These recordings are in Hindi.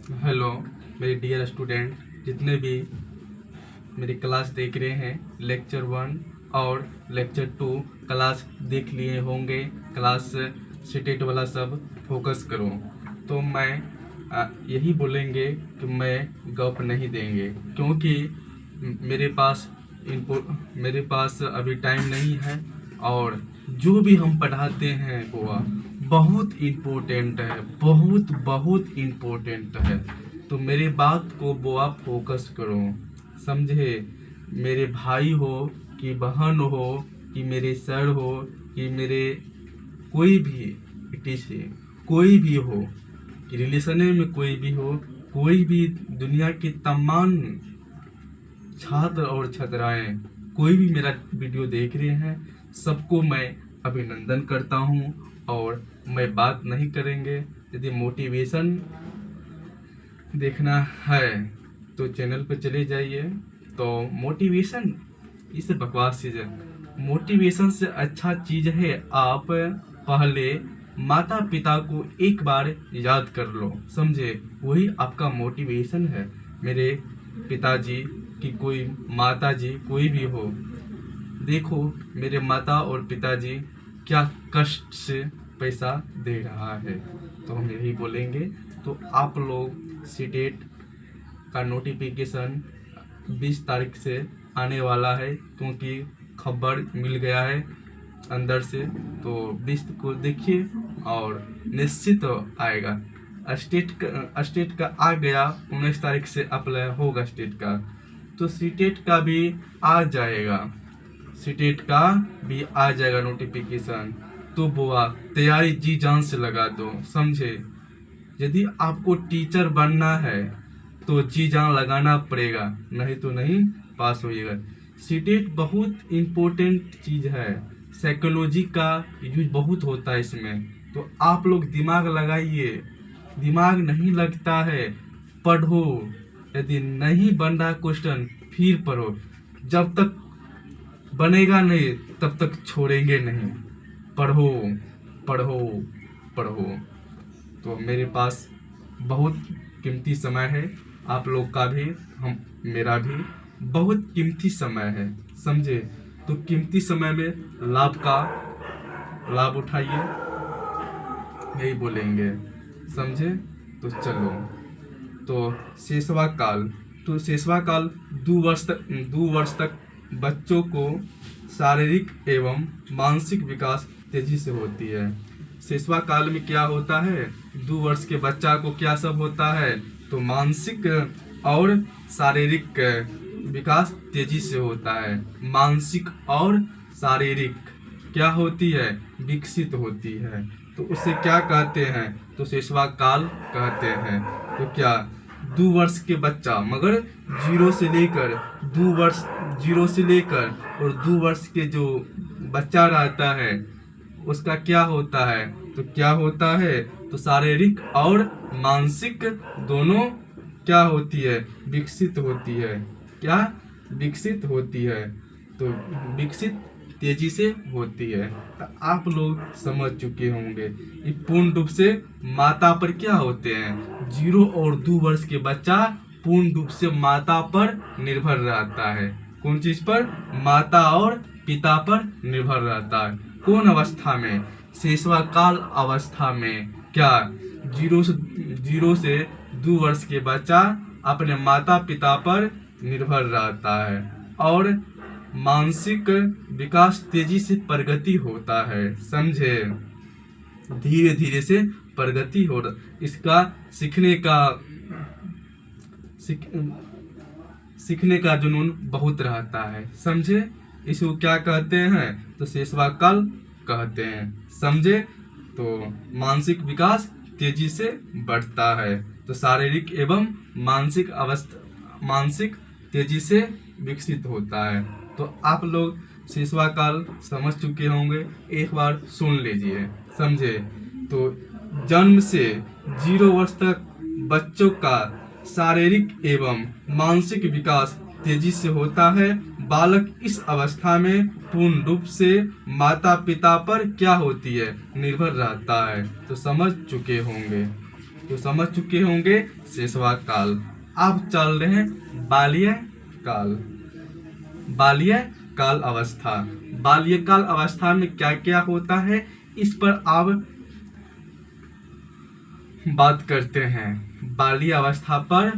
हेलो मेरे डियर स्टूडेंट, जितने भी मेरी क्लास देख रहे हैं, लेक्चर 1 और लेक्चर 2 क्लास देख लिए होंगे। क्लास सीटेट वाला सब फोकस करो। तो मैं यही बोलेंगे कि मैं गप नहीं देंगे, क्योंकि मेरे पास अभी टाइम नहीं है। और जो भी हम पढ़ाते हैं वो बहुत इम्पोर्टेंट है, बहुत बहुत इम्पोर्टेंट है। तो मेरे बात को वो आप फोकस करो, समझे। मेरे भाई हो कि बहन हो कि मेरे सर हो कि मेरे कोई भी टीचर, कोई भी हो कि रिलेशन में कोई भी हो, कोई भी दुनिया के तमाम छात्र और छात्राएं कोई भी मेरा वीडियो देख रहे हैं, सबको मैं अभिनंदन करता हूं। और मैं बात नहीं करेंगे। यदि मोटिवेशन देखना है तो चैनल पर चले जाइए। तो मोटिवेशन इस बकवास चीज़ है। मोटिवेशन से अच्छा चीज़ है आप पहले माता पिता को एक बार याद कर लो, समझे। वही आपका मोटिवेशन है। मेरे पिताजी कि कोई माता जी कोई भी हो, देखो मेरे माता और पिताजी क्या कष्ट से पैसा दे रहा है। तो हम यही बोलेंगे। तो आप लोग सीटेट का नोटिफिकेशन 20 तारीख से आने वाला है, क्योंकि खबर मिल गया है अंदर से। तो 20 को देखिए और निश्चित आएगा। स्टेट का आ गया, 19 तारीख से अप्लाई होगा स्टेट का। तो सीटेट का भी आ जाएगा, सीटेट का भी आ जाएगा नोटिफिकेशन। तो बुआ तैयारी जी जान से लगा दो, समझे। यदि आपको टीचर बनना है तो जी जान लगाना पड़ेगा, नहीं तो नहीं पास होइएगा। सीटेट बहुत इम्पोर्टेंट चीज़ है, साइकोलॉजी का यूज बहुत होता है इसमें। तो आप लोग दिमाग लगाइए। दिमाग नहीं लगता है, पढ़ो। यदि नहीं बन रहा क्वेश्चन फिर पढ़ो, जब तक बनेगा नहीं तब तक छोड़ेंगे नहीं। पढ़ो पढ़ो पढ़ो। तो मेरे पास बहुत कीमती समय है, आप लोग का भी, हम मेरा भी बहुत कीमती समय है, समझे। तो कीमती समय में लाभ उठाइए, यही बोलेंगे, समझे। तो चलो। तो शेषवा काल 2 वर्ष तक बच्चों को शारीरिक एवं मानसिक विकास तेजी से होती है। शेषवा काल में क्या होता है, 2 वर्ष के बच्चा को क्या सब होता है, तो मानसिक और शारीरिक विकास तेजी से होता है। मानसिक और शारीरिक क्या होती है, विकसित होती है। तो उसे क्या कहते हैं, तो शेषवा काल कहते हैं। तो क्या 2 वर्ष के बच्चा, मगर 0 से लेकर 2 वर्ष के जो बच्चा रहता है उसका क्या होता है, तो क्या होता है, तो शारीरिक और मानसिक दोनों क्या होती है, विकसित होती है। क्या विकसित होती है, तो विकसित तेजी से होती है। तो आप लोग समझ चुके होंगे। ये पूर्ण रूप से माता पर क्या होते हैं, 0 और 2 वर्ष के बच्चा पूर्ण रूप से माता पर निर्भर रहता है। कौन चीज पर, माता और पिता पर निर्भर रहता है। कौन अवस्था में, शेषवा काल अवस्था में। क्या 0 से 2 वर्ष के बच्चा अपने माता पिता पर निर्भर रहता है और मानसिक विकास तेजी से प्रगति होता है, समझे। धीरे धीरे से प्रगति हो रहा, इसका सीखने का जुनून बहुत रहता है, समझे। इसको क्या कहते हैं, तो शेषवा काल कहते हैं, समझे। तो मानसिक विकास तेजी से बढ़ता है, तो शारीरिक एवं मानसिक तेजी से विकसित होता है। तो आप लोग शेषवा काल समझ चुके होंगे, एक बार सुन लीजिए, समझे। तो जन्म से 0 वर्ष तक बच्चों का शारीरिक एवं मानसिक विकास तेजी से होता है। बालक इस अवस्था में पूर्ण रूप से माता पिता पर क्या होती है, निर्भर रहता है। तो समझ चुके होंगे। तो समझ चुके होंगे शिशुवाक काल। अब चल रहे हैं बाल्य काल। बाल्य काल अवस्था। बाल्यकाल अवस्था में क्या क्या होता है, इस पर आप बात करते हैं। बाल्य अवस्था पर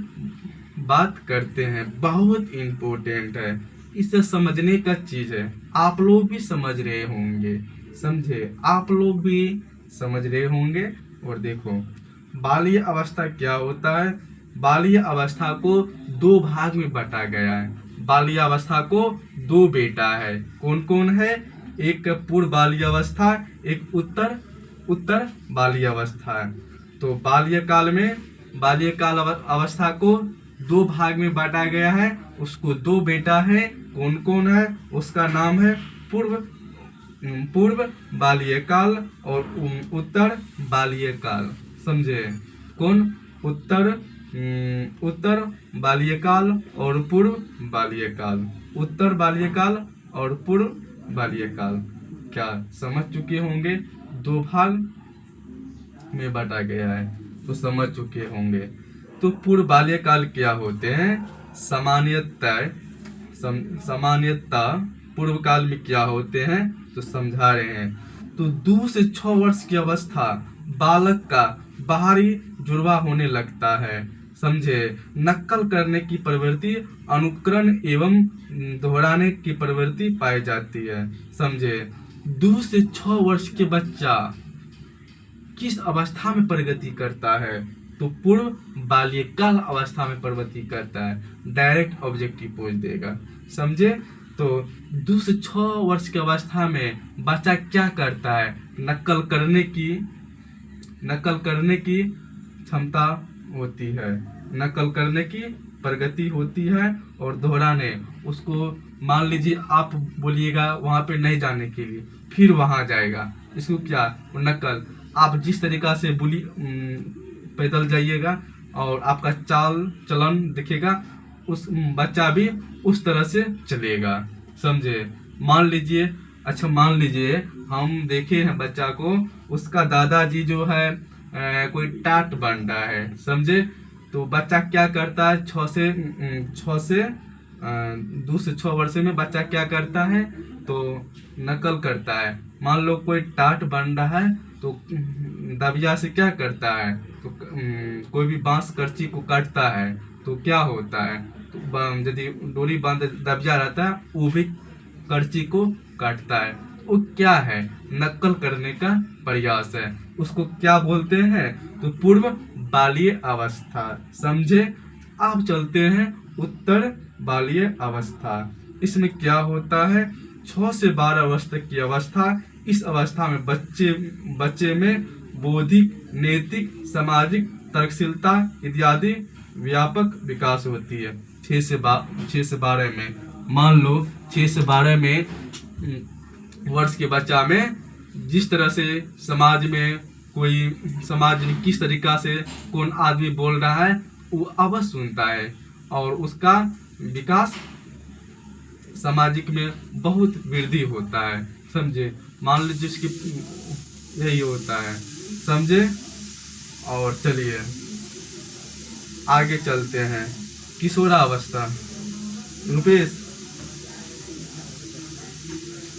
बात करते हैं, बहुत इम्पोर्टेंट है, इसे समझने का चीज है। आप लोग भी समझ रहे होंगे, समझे, आप लोग भी समझ रहे होंगे। और देखो बाल्य अवस्था क्या होता है। बाल्य अवस्था को दो भाग में बांटा गया है। बाल्य अवस्था को दो बेटा है, कौन कौन है, एक पूर्व बाल्य अवस्था, एक उत्तर बाल्य अवस्था है। तो बाल्यकाल में बाल्यकाल अवस्था को दो भाग में बांटा गया है। उसको दो बेटा है, कौन कौन है, उसका नाम है पूर्व बाल्यकाल और उत्तर बाल्यकाल। समझे, कौन, उत्तर बाल्यकाल और पूर्व बाल्यकाल। उत्तर बाल्यकाल और पूर्व बाल्यकाल क्या समझ चुके होंगे, दो भाग में बांटा गया है, तो समझ चुके होंगे। तो पूर्व बाल्यकाल क्या होते हैं, सामान्यतः पूर्व काल में क्या होते हैं, तो समझा रहे हैं। तो 2 से 6 वर्ष की अवस्था बालक का बाहरी जुड़वा होने लगता है। समझे, नकल करने की प्रवृत्ति, अनुकरण एवं दोहराने की प्रवृत्ति पाई जाती है। समझे, 2 से 6 वर्ष के बच्चा किस अवस्था में प्रगति करता है, तो पूर्व बाल्यकाल अवस्था में प्रगति करता है। डायरेक्ट ऑब्जेक्टिव पूछ देगा। समझे, तो 2 से 6 वर्ष की अवस्था में बच्चा क्या करता है, नकल करने की क्षमता होती है, नकल करने की प्रगति होती है। और दोहराने, उसको मान लीजिए आप बोलिएगा वहाँ पे नहीं जाने के लिए, फिर वहाँ जाएगा, इसको क्या, नकल। आप जिस तरीका से पैदल जाइएगा और आपका चाल चलन दिखेगा, उस बच्चा भी उस तरह से चलेगा। समझे, मान लीजिए हम देखे हैं बच्चा को, उसका दादाजी जो है कोई टाट बन रहा है। समझे, तो बच्चा क्या करता है, 2 से 6 वर्ष में बच्चा क्या करता है, तो नकल करता है। मान लो कोई टाट बन रहा है, तो दबिया से क्या करता है, तो कोई भी बांस करची को काटता है, तो क्या होता है, तो यदि डोरी बांध दबिया रहता है, वो भी करची को काटता है। वो क्या है, नकल करने का प्रयास है, उसको क्या बोलते हैं, तो पूर्व बाल्य अवस्था। समझे, अब चलते हैं उत्तर बाल्य अवस्था। इसमें क्या होता है, 6 से 12 वर्ष तक की अवस्था। इस अवस्था में बच्चे में बौद्धिक, नैतिक, सामाजिक, तर्कशीलता इत्यादि व्यापक विकास होती है। 6 से 12 में, मान लो 6 से 12 में वर्ष के बच्चा में जिस तरह से समाज में किस तरीका से कौन आदमी बोल रहा है, वो अवश्य सुनता है, और उसका विकास सामाजिक में बहुत वृद्धि होता है। समझे, मान लीजिए इसकी यही होता है। समझे, और चलिए आगे चलते हैं, किशोरावस्था। रुपेश,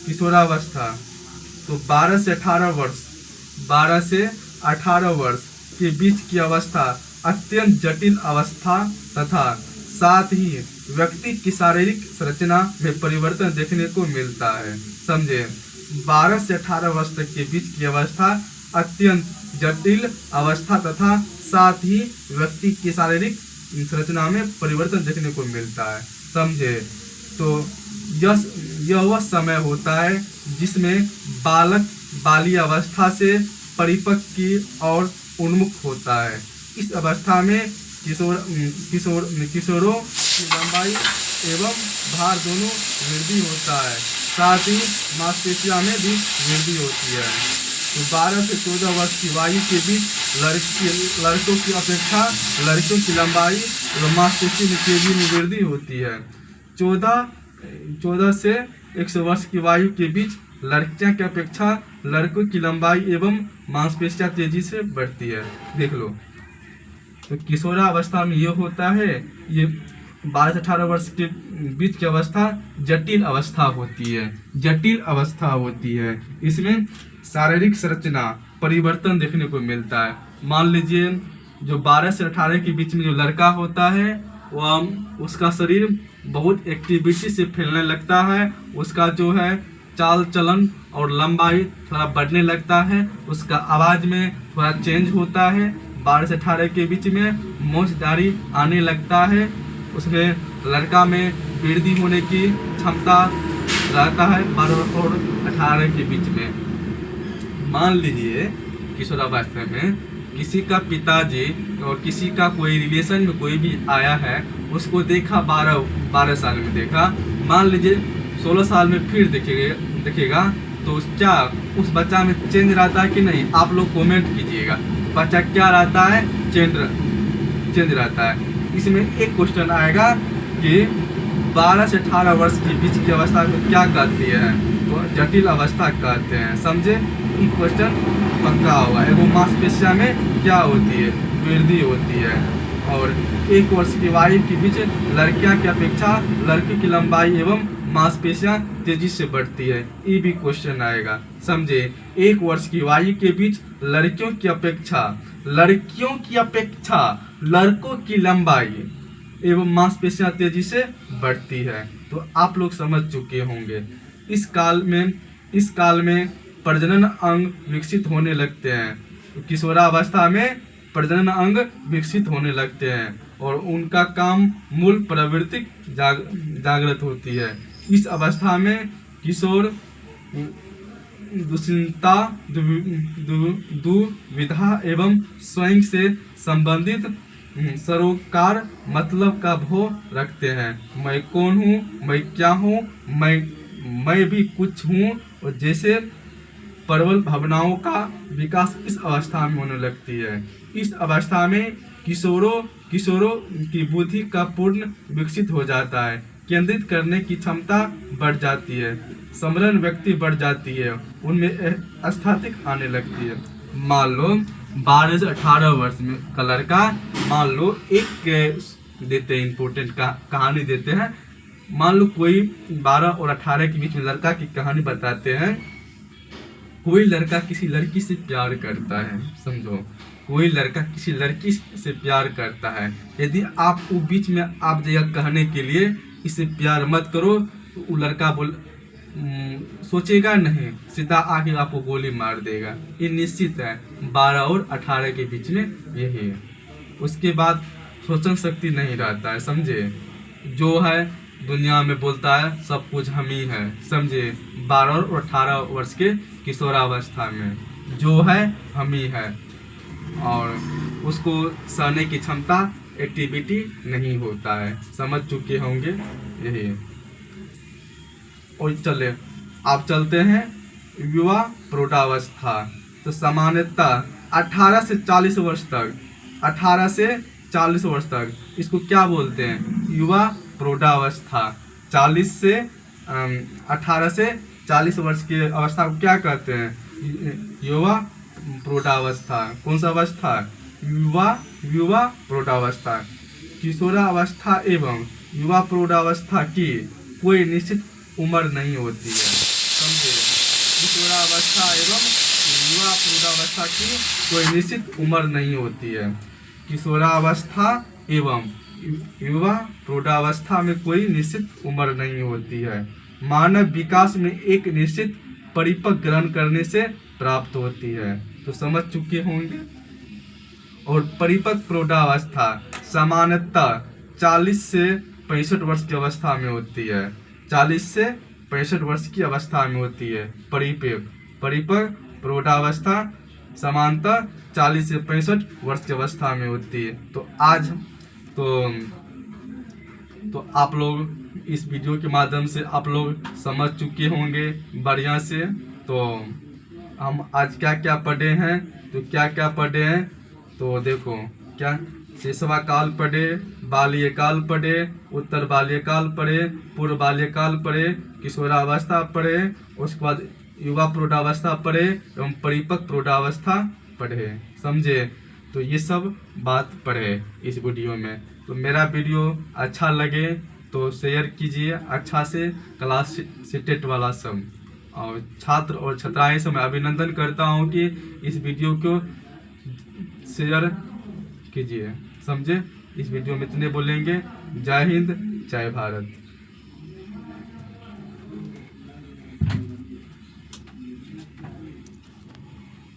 किशोरावस्था तो 12 से 18 वर्ष के बीच की अवस्था अत्यंत जटिल अवस्था तथा साथ ही व्यक्ति की शारीरिक संरचना में परिवर्तन देखने को मिलता है। समझे, 12 से 18 वर्ष तक के बीच की अवस्था अत्यंत जटिल अवस्था तथा साथ ही व्यक्ति की शारीरिक संरचना में परिवर्तन देखने को मिलता है। समझे, तो यह वह समय होता है जिसमें बालक बाल्य अवस्था से परिपक्व की ओर उन्मुख होता है। इस अवस्था में किशोरों की लंबाई एवं भार दोनों वृद्धि होता है, साथ ही मांसपेशियों में भी वृद्धि होती है। तो 12 से 14 वर्ष की वायु के बीच लड़कों की अपेक्षा लड़कियों की लंबाई एवं मांसपेशी में तेजी में वृद्धि होती है। 14 से 100 वर्ष की वायु के बीच लड़कियों की अपेक्षा लड़कों की लंबाई एवं मांसपेशियां तेजी से बढ़ती है। देख लो, तो किशोरावस्था में ये होता है, ये 12 से 18 वर्ष के बीच की अवस्था जटिल अवस्था होती है, जटिल अवस्था होती है। इसमें शारीरिक संरचना परिवर्तन देखने को मिलता है। मान लीजिए जो 12 से 18 के बीच में जो लड़का होता है वह उसका शरीर बहुत एक्टिविटी से फैलने लगता है, उसका जो है चाल चलन और लंबाई थोड़ा बढ़ने लगता है, उसका आवाज़ में थोड़ा चेंज होता है। 12 से 18 के बीच में मूंछदारी आने लगता है, उसमें लड़का में वृद्धि होने की क्षमता रहता है 12 और 18 के बीच में। मान लीजिए किशोरावस्था में किसी का पिताजी और किसी का कोई रिलेशन में कोई भी आया है, उसको देखा 12 साल में देखा, मान लीजिए 16 साल में फिर देखेगा तो क्या उस बच्चा में चेंज रहता है कि नहीं? आप लोग कमेंट कीजिएगा, बच्चा क्या रहता है? चेंज रहता है। इसमें एक क्वेश्चन आएगा कि 12 से 18 वर्ष के बीच की अवस्था को क्या कहती है? तो जटिल अवस्था कहते हैं, समझे? ये क्वेश्चन पक्का होगा। एगो मांसपेशिया में क्या होती है? वृद्धि होती है। और 1 वर्ष की आयु के बीच लड़कियां की अपेक्षा लड़की की लंबाई एवं मांसपेशियां तेजी से बढ़ती है, ये भी क्वेश्चन आएगा, समझे? 1 वर्ष की आयु के बीच लड़कियों की अपेक्षा लड़कों की लंबाई एवं मांसपेशियां तेजी से बढ़ती है। तो आप लोग समझ चुके होंगे। इस काल में प्रजनन अंग विकसित होने लगते हैं। किशोरावस्था में प्रजनन अंग विकसित होने लगते हैं और उनका काम मूल प्रवृत्ति जागृत होती है। इस अवस्था में किशोर दुश्चिंता, दुविधा एवं स्वयं से संबंधित सरोकार मतलब का भाव रखते हैं। मैं कौन हूँ, मैं क्या हूँ, मैं भी कुछ हूँ, और जैसे प्रबल भावनाओं का विकास इस अवस्था में होने लगती है। इस अवस्था में किशोरों की बुद्धि का पूर्ण विकसित हो जाता है, केंद्रित करने की क्षमता बढ़ जाती है, समरण व्यक्ति बढ़ जाती है, उनमें आस्थातिक आने लगती है। मान लो 12 से 18 वर्ष में का लड़का, मान लो एक देते हैं इम्पोर्टेंट कहानी देते हैं। मान लो कोई 12 और 18 के बीच में लड़का की कहानी बताते हैं। कोई लड़का किसी लड़की से प्यार करता है, समझो, कोई लड़का किसी लड़की से प्यार करता है। यदि आप वो बीच में आप जगह कहने के लिए इसे प्यार मत करो, तो वो लड़का सोचेगा नहीं, सीधा आके आपको गोली मार देगा। ये निश्चित है। 12 और 18 के बीच में यही है। उसके बाद सोचन शक्ति नहीं रहता है, समझे? जो है दुनिया में बोलता है सब कुछ हम ही है, समझे? 12 और 18 वर्ष के किशोरावस्था में जो है हम ही है, और उसको सहने की क्षमता एक्टिविटी नहीं होता है। समझ चुके होंगे यही है। और चले आप चलते हैं युवा प्रौढ़ावस्था। तो सामान्यतः 18 से 40 वर्ष तक, 18 से 40 वर्ष तक इसको क्या बोलते हैं? युवा प्रौढ़ावस्था। 18 से 40 वर्ष की अवस्था को क्या कहते हैं? युवा प्रौढ़ावस्था। कौन सा अवस्था? युवा प्रौढ़ावस्था। किशोरावस्था एवं युवा प्रौढ़ावस्था की कोई निश्चित उम्र नहीं होती है, समझे? किशोरावस्था एवं युवा प्रौढ़ावस्था की कोई निश्चित उम्र नहीं होती है। किशोरावस्था एवं युवा प्रौढ़ावस्था में कोई निश्चित उम्र नहीं होती है। मानव विकास में एक निश्चित परिपक्व ग्रहण करने से प्राप्त होती है। तो समझ चुके होंगे। और परिपक्व प्रौढ़ावस्था सामान्यतः 40 से 65 वर्ष की अवस्था में होती है। 40 से 65 वर्ष की अवस्था में होती है परिपक्व प्रौढ़ावस्था सामान्यतः 40 से 65 वर्ष की अवस्था में होती है। तो आज तो आप लोग इस वीडियो के माध्यम से आप लोग समझ चुके होंगे बढ़िया से। तो हम आज क्या क्या पढ़े हैं, तो देखो, क्या शैशवा काल पढ़े, बाल्य काल पढ़े, उत्तर बाल्य काल पढ़े, पूर्व बाल्य काल पढ़े, किशोरावस्था पढ़े, उसके बाद युवा प्रौढ़ावस्था पढ़े एवं परिपक्व प्रौढ़ावस्था पढ़े, समझे? तो ये सब बात पढ़े इस वीडियो में। तो मेरा वीडियो अच्छा लगे तो शेयर कीजिए अच्छा से, क्लास सिटेट वाला सब और छात्र और छात्राएं से मैं अभिनंदन करता हूं कि इस वीडियो को शेयर कीजिए, समझे। इस वीडियो में इतने बोलेंगे। जय हिंद, जय भारत।